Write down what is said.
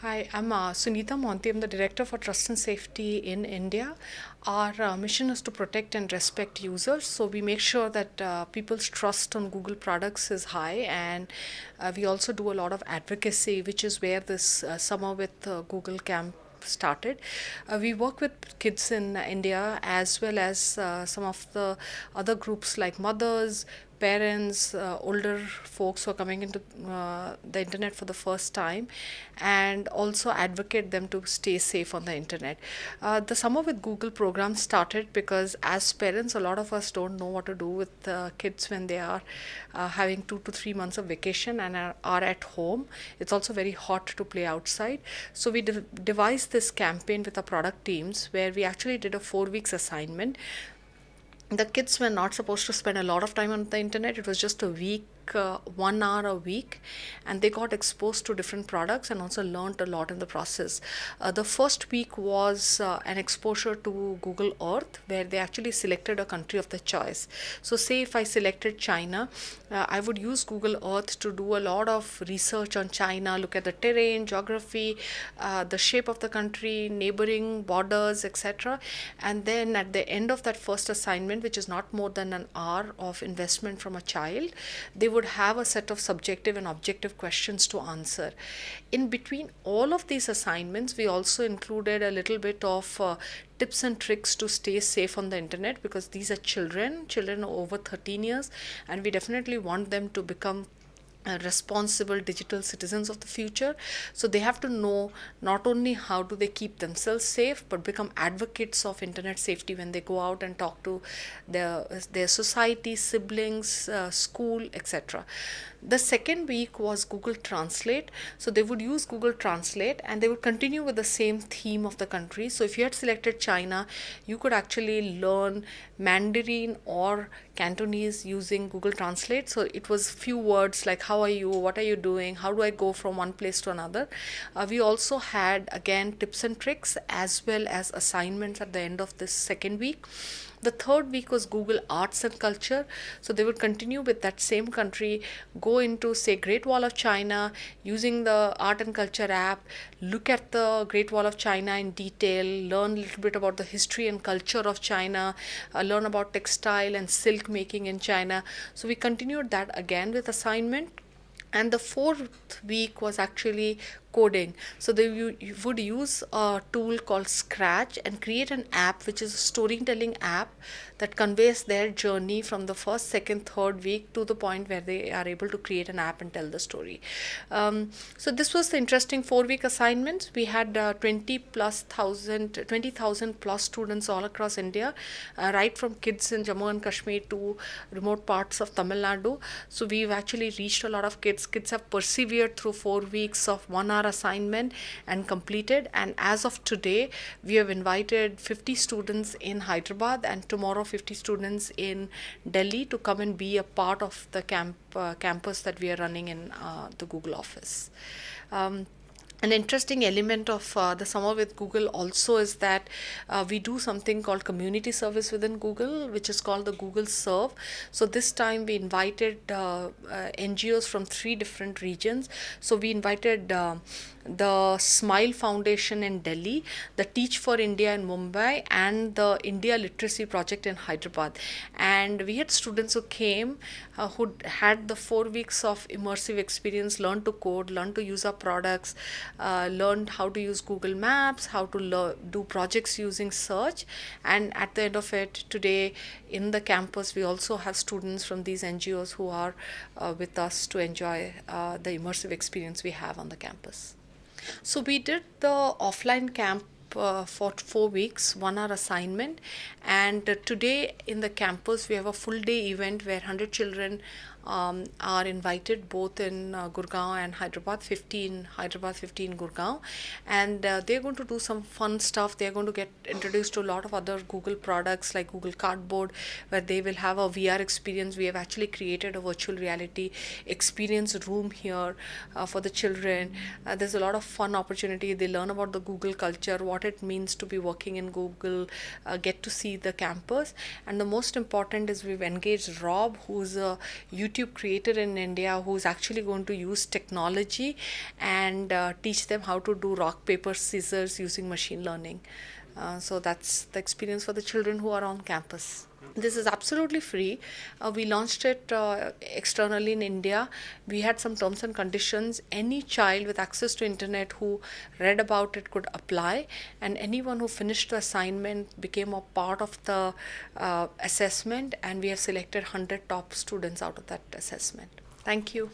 Hi, I'm Sunitha Mohanty. I'm the Director for Trust and Safety in India. Our mission is to protect and respect users. So we make sure that people's trust on Google products is high, and we also do a lot of advocacy, which is where this summer with Google Camp started. We work with kids in India as well as some of the other groups like mothers, parents, older folks who are coming into the internet for the first time, and also advocate them to stay safe on the internet. The Summer with Google program started because as parents, a lot of us don't know what to do with kids when they are having 2 to 3 months of vacation and are at home. It's also very hot to play outside. So we devised this campaign with our product teams where we actually did a 4 weeks assignment. The kids were not supposed to spend a lot of time on the internet. It was just a week, 1 hour a week, and they got exposed to different products and also learned a lot in the process. The first week was an exposure to Google Earth, where they actually selected a country of their choice. So say if I selected China, I would use Google Earth to do a lot of research on China, look at the terrain, geography, the shape of the country, neighboring borders, etc. And then at the end of that first assignment, which is not more than an hour of investment from a child, they would have a set of subjective and objective questions to answer. In between all of these assignments, we also included a little bit of tips and tricks to stay safe on the internet, because these are children over 13 years, and we definitely want them to become responsible digital citizens of the future. So they have to know not only how do they keep themselves safe, but become advocates of internet safety when they go out and talk to their society, siblings, school, etc. The second week was Google Translate. So they would use Google Translate and they would continue with the same theme of the country. So if you had selected China, you could actually learn Mandarin or Cantonese using Google Translate. So it was few words like how are you, what are you doing, how do I go from one place to another. We also had again tips and tricks as well as assignments at the end of this second week. The third week was Google Arts and Culture. So they would continue with that same country, go into, say, Great Wall of China using the Art and Culture app, look at the Great Wall of China in detail, learn a little bit about the history and culture of China, learn about textile and silk making in China. So we continued that again with assignment. And the fourth week was actually coding. So you would use a tool called Scratch and create an app, which is a storytelling app that conveys their journey from the first, second, third week to the point where they are able to create an app and tell the story. So this was the interesting 4 week assignments. We had 20,000 plus students all across India, right from kids in Jammu and Kashmir to remote parts of Tamil Nadu. So we've actually reached a lot of kids. Kids have persevered through 4 weeks of 1 hour assignment and completed. And as of today, we have invited 50 students in Hyderabad and tomorrow 50 students in Delhi to come and be a part of the campus that we are running in the Google office. An interesting element of the Summer with Google also is that we do something called community service within Google, which is called the Google Serve. So this time we invited NGOs from 3 different regions. So we invited the Smile Foundation in Delhi, the Teach for India in Mumbai, and the India Literacy Project in Hyderabad. And we had students who came who had the 4 weeks of immersive experience, learned to code, learned to use our products, learned how to use Google Maps, how to do projects using search. And at the end of it, today in the campus, we also have students from these NGOs who are with us to enjoy the immersive experience we have on the campus. So we did the offline camp for 4 weeks, 1 hour assignment, and today in the campus we have a full day event where 100 children are invited both in Gurgaon and Hyderabad, 15 Hyderabad, 15 Gurgaon, and they're going to do some fun stuff. They're going to get introduced to a lot of other Google products like Google Cardboard, where they will have a VR experience. We have actually created a virtual reality experience room here for the children. There's a lot of fun opportunity. They learn about the Google culture, what it means to be working in Google, get to see the campus, and the most important is we've engaged Rob, who's a YouTube YouTube creator in India who's actually going to use technology and teach them how to do rock, paper, scissors using machine learning. So that's the experience for the children who are on campus. This is absolutely free. We launched it externally in India. We had some terms and conditions. Any child with access to internet who read about it could apply, and anyone who finished the assignment became a part of the assessment, and we have selected 100 top students out of that assessment. Thank you.